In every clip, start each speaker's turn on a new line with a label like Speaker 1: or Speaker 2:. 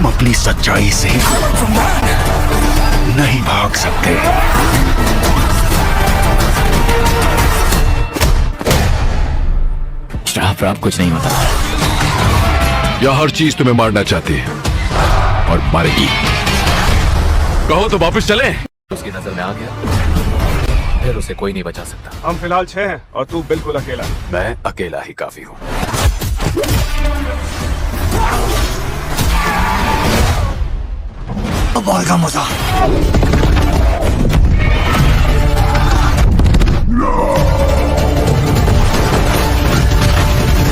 Speaker 1: अपनी सच्चाई से नहीं भाग सकते।
Speaker 2: श्राप राप कुछ नहीं होता।
Speaker 3: या हर चीज तुम्हें मारना चाहती है और मारेगी। कहो तो वापस चले।
Speaker 2: उसकी नजर में आ गया, फिर उसे कोई नहीं बचा सकता।
Speaker 4: हम फिलहाल 6 हैं और तू बिल्कुल अकेला।
Speaker 2: मैं अकेला ही काफी हूँ।
Speaker 1: बॉल का मजा।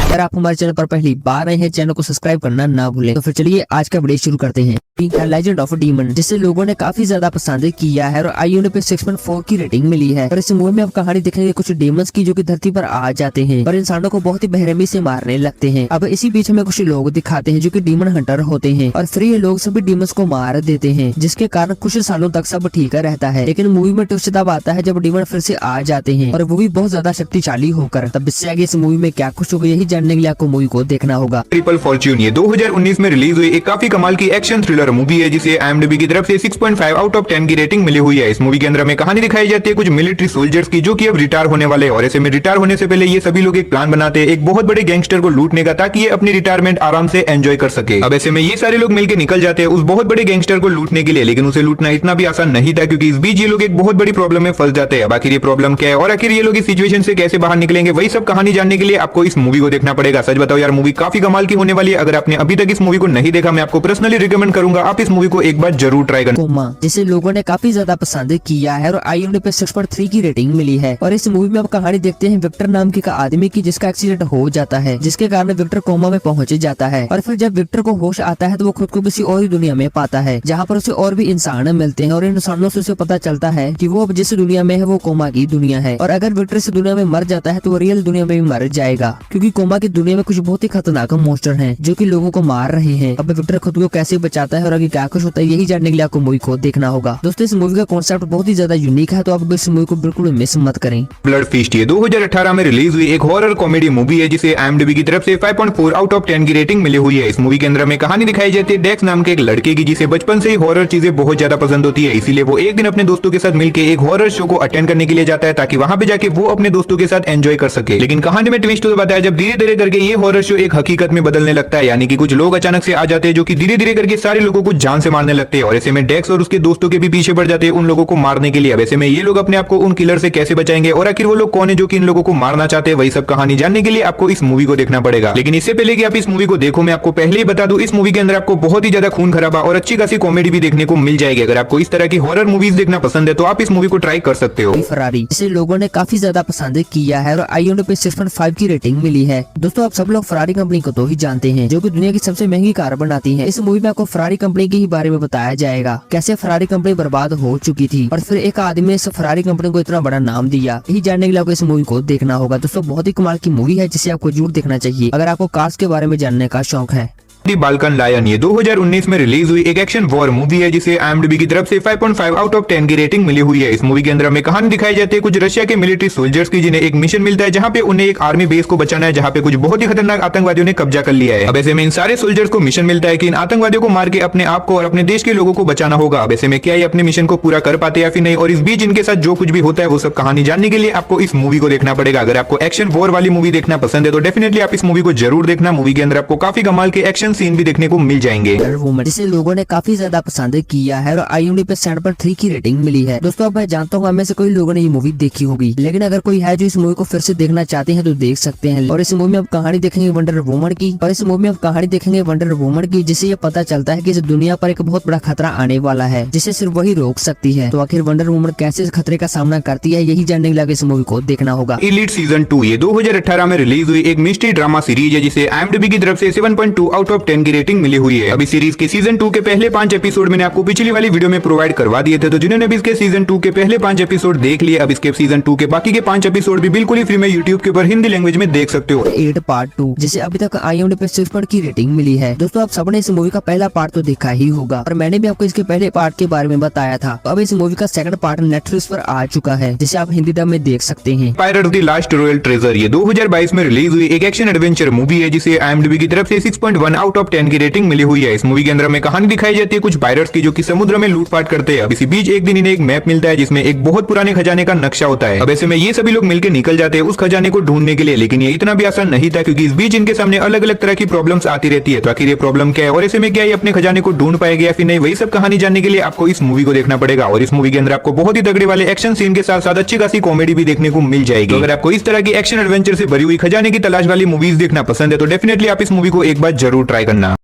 Speaker 5: अगर आप हमारे चैनल पर पहली बार आए हैं, चैनल को सब्सक्राइब करना ना भूलें। तो फिर चलिए आज का वीडियो शुरू करते हैं। लेजेंड ऑफ डीमन, जिसे लोगों ने काफी ज्यादा पसंद किया है और आईयूने पे 6.4 की रेटिंग मिली है। और इस मूवी में आप कहानी देखेंगे कुछ डीमंस की जो कि धरती पर आ जाते हैं और इंसानों को बहुत ही बेरहमी से मारने लगते हैं। अब इसी बीच में कुछ लोग दिखाते हैं जो कि डीमन हंटर होते हैं और फिर ये लोग सभी डीमंस को मार देते हैं, जिसके कारण कुछ सालों तक सब ठीक रहता है। लेकिन मूवी में ट्विस्ट तब आता है जब डीमन फिर से आ जाते हैं और वो भी बहुत ज्यादा शक्तिशाली होकर। तब इससे आगे इस मूवी में क्या कुछ होगा यही जानने के लिए आपको मूवी को देखना होगा।
Speaker 6: ट्रिपल फॉर्च्यून ये 2019 में रिलीज हुई एक काफी कमाल की एक्शन थ्रिलर मूवी है, जिसे IMDb की तरफ से 6.5 आउट ऑफ 10 की रेटिंग मिली हुई है। इस मूवी के अंदर हमें कहानी दिखाई जाती है कुछ मिलिट्री सोल्जर्स की जो कि अब रिटायर होने वाले हैं और ऐसे में रिटायर होने से पहले ये सभी लोग एक प्लान बनाते हैं एक बहुत बड़े गैंगस्टर को लूटने का, ताकि ये अपनी रिटायरमेंट आराम से एंजॉय कर सके। अब ऐसे में ये सारे लोग मिलकर निकल जाते हैं उस बहुत बड़े गैंगस्टर को लूटने के लिए, लेकिन उसे लूटना इतना भी आसान नहीं था क्योंकि इस बीच ये लोग एक बहुत बड़ी प्रॉब्लम में फंस जाते हैं। अब आखिर ये प्रॉब्लम क्या है और आखिर ये लोग इस सिचुएशन से कैसे बाहर निकलेंगे, वही सब कहानी जानने के लिए आपको इस मूवी को देखना पड़ेगा। सच बताओ यार, मूवी काफी कमाल की होने वाली है। अगर आपने अभी तक इस मूवी को नहीं देखा, मैं आपको पर्सनली रिकमेंड करूंगा आप इस मूवी को एक बार जरूर ट्राई करना।
Speaker 5: कोमा, जिसे लोगों ने काफी ज्यादा पसंद किया है और आईयूने पे 6.3 की रेटिंग मिली है। और इस मूवी में आप कहानी देखते हैं विक्टर नाम के आदमी की, जिसका एक्सीडेंट हो जाता है, जिसके कारण विक्टर कोमा में पहुंच जाता है। और फिर जब विक्टर को होश आता है तो वो खुद को किसी और ही दुनिया में पाता है, जहाँ पर उसे और भी इंसान मिलते हैं और इन इंसानों से उसे पता चलता है कि वो अब जिस दुनिया में है वो कोमा की दुनिया है। और अगर विक्टर इस दुनिया में मर जाता है तो वो रियल दुनिया में भी मर जाएगा, क्योंकि कोमा की दुनिया में कुछ बहुत ही खतरनाक मॉन्स्टर हैं जो कि लोगों को मार रहे हैं। अब विक्टर खुद को कैसे बचाता है और आगे क्या कुछ होता है यही जानने के लिए आपको मूवी को देखना होगा। दोस्तों इस मूवी का कॉन्सेप्ट बहुत ही ज्यादा यूनिक है, तो आप इस मूवी को बिल्कुल मिस मत करें।
Speaker 6: ब्लड फीस्ट ये 2018 में रिलीज हुई एक हॉरर कॉमेडी मूवी है, जिसे IMDb की तरफ से 5.4 आउट ऑफ 10 की रेटिंग मिली हुई है। इस मूवी के अंदर हमें कहानी दिखाई जाती है डेक्स नाम के एक लड़के की, जिसे बचपन से ही हॉरर चीजें बहुत ज्यादा पसंद होती है। इसीलिए वो एक दिन अपने दोस्तों के साथ मिलकर एक हॉरर शो को अटेंड करने के लिए जाता है, ताकि वहां पे जाके वो अपने दोस्तों के साथ एंजॉय कर सके। लेकिन कहानी में ट्विस्ट तो बताया जब धीरे धीरे करके ये हॉरर शो एक हकीकत में बदलने लगता है, यानी कि कुछ लोग अचानक से आ जाते हैं जो कि धीरे धीरे करके सारे लोगों को जान से मारने लगते हैं। और ऐसे में डेक्स और उसके दोस्तों के भी पीछे पड़ जाते हैं उन लोगों को मारने के लिए। अब ऐसे में ये लोग अपने आप को उन किलर से कैसे बचाएंगे और आखिर वो लोग कौन है जो कि इन लोगों को मारना चाहते हैं, वही सब कहानी जानने के लिए आपको इस मूवी को देखना पड़ेगा। लेकिन इससे पहले कि आप इस मूवी को देखो, मैं आपको पहले ही बता दूं इस मूवी के अंदर आपको बहुत ही ज्यादा खून खराबा और अच्छी खासी कॉमेडी भी देखने को मिल जाएगी। अगर आपको इस तरह की हॉरर मूवीज देखना पसंद है तो आप इस मूवी को ट्राई कर सकते हो।
Speaker 5: फरारी, जिसे लोगों ने काफी ज्यादा पसंद किया है और आईयूने पे 6.5 की रेटिंग मिली है। दोस्तों आप सब लोग फरारी कंपनी को तो ही जानते हैं, जो कि दुनिया की सबसे महंगी कार बनाती है। इस मूवी में आपको फरारी कंपनी के ही बारे में बताया जाएगा, कैसे फरारी कंपनी बर्बाद हो चुकी थी और फिर एक आदमी ने इस फरारी कंपनी को इतना बड़ा नाम दिया। यही जानने के लिए आपको इस मूवी को देखना होगा। दोस्तों बहुत ही कमाल की मूवी है जिसे आपको जरूर देखना चाहिए अगर आपको कार्स के बारे में जानने का शौक है।
Speaker 6: दी बाल्कन लायन ये 2019 में रिलीज हुई एक एक्शन वॉर मूवी है, जिसे IMDb की तरफ से 5.5 आउट ऑफ 10 की रेटिंग मिली हुई है। इस मूवी के अंदर हमें कहानी दिखाई जाती है कुछ रशिया के मिलिट्री सोल्जर्स की, जिन्हें एक मिशन मिलता है जहां पे उन्हें एक आर्मी बेस को बचाना है, जहां पे कुछ बहुत ही खतरनाक आतंकवादियों ने कब्जा कर लिया है। अब ऐसे में इन सारे सोल्जर्स को मिशन मिलता है कि इन आतंकवादियों को मार के अपने आप को और अपने देश के लोगों को बचाना होगा। अब ऐसे में क्या ये अपने मिशन को पूरा कर पाते या फिर नहीं, और इस बीच इनके साथ जो कुछ भी होता है वो सब कहानी जानने के लिए आपको इस मूवी को देखना पड़ेगा। अगर आपको एक्शन वॉर वाली मूवी देखना पसंद है तो डेफिनेटली आप इस मूवी को जरूर देखना। मूवी के अंदर आपको काफी कमाल के एक्शन सीन भी देखने को मिल जाएंगे।
Speaker 5: वुमन, जिसे लोगों ने काफी ज्यादा पसंद किया है और आईयूने पे 7.3 की रेटिंग मिली है। दोस्तों अब मैं जानता हूँ में से कोई लोगों ने ये मूवी देखी होगी, लेकिन अगर कोई है जो इस मूवी को फिर से देखना चाहते हैं तो देख सकते हैं। और इस मूवी में आप कहानी देखेंगे वंडर वुमन की, और इस मूवी में आप कहानी देखेंगे वंडर वुमन की, जिससे ये पता चलता है कि इस दुनिया पर एक बहुत बड़ा खतरा आने वाला है जिसे सिर्फ वही रोक सकती है। तो आखिर वंडर वुमन कैसे इस खतरे का सामना करती है यही जानने के लिए इस मूवी को देखना होगा।
Speaker 6: एलीट सीजन 2 ये 2018 में रिलीज हुई एक मिस्ट्री ड्रामा सीरीज है, जिसे IMDb की तरफ से 7.2 आउट ऑफ 10 की रेटिंग मिली हुई है। अभी सीरीज के सीजन 2 के पहले 5 एपिसोड मैंने आपको पिछली वाली वीडियो में प्रोवाइड करवा दिए थे, तो जिन्होंने भी इसके सीजन 2 के पहले 5 एपिसोड देख लिए, अब इसके सीजन 2 के बाकी के 5 एपिसोड भी बिल्कुल ही फ्री में यूट्यूब के ऊपर हिंदी लैंग्वेज में देख सकते हो।
Speaker 5: 8 पार्ट 2 जिसे अभी तक IMDb पे 6 की रेटिंग मिली है। दोस्तों आप सबने इस मूवी का पहला पार्ट तो देखा ही होगा और मैंने भी आपको इसके पहले पार्ट के बारे में बताया था। अब इस मूवी का सेकंड पार्ट नेटफ्लिक्स पर आ चुका है, जिसे आप हिंदी डब में देख सकते हैं।
Speaker 6: Pirates the last royal treasure ये 2022 में रिलीज हुई एक एक्शन एडवेंचर मूवी है, जिसे IMDb की तरफ से 6.1 आउट आउट ऑफ 10 की रेटिंग मिली हुई है। इस मूवी के अंदर में कहानी दिखाई जाती है कुछ पायरेट्स की जो कि समुद्र में लूटपाट करते हैं। अब इसी बीच एक दिन इन्हें एक मैप मिलता है जिसमें एक बहुत पुराने खजाने का नक्शा होता है। अब ऐसे में ये सभी लोग मिलकर निकल जाते हैं उस खजाने को ढूंढने के लिए, लेकिन ये इतना भी आसान नहीं था क्योंकि इस बीच इनके सामने अलग अलग तरह की प्रॉब्लम्स आती रहती है। तो आखिर ये प्रॉब्लम क्या है और ऐसे में क्या ये अपने खजाने को ढूंढ पाएगा या फिर नहीं, वही सब कहानी जानने के लिए आपको इस मूवी को देखना पड़ेगा। और इस मूवी के अंदर आपको बहुत ही तगड़े वाले एक्शन सीन के साथ साथ अच्छी खासी कॉमेडी भी देखने को मिल जाएगी। तो अगर आपको इस तरह की एक्शन एडवेंचर से भरी हुई खजाने की तलाश वाली मूवीज देखना पसंद है तो डेफिनेटली आप इस मूवी को एक बार जरूर ट्राई करना।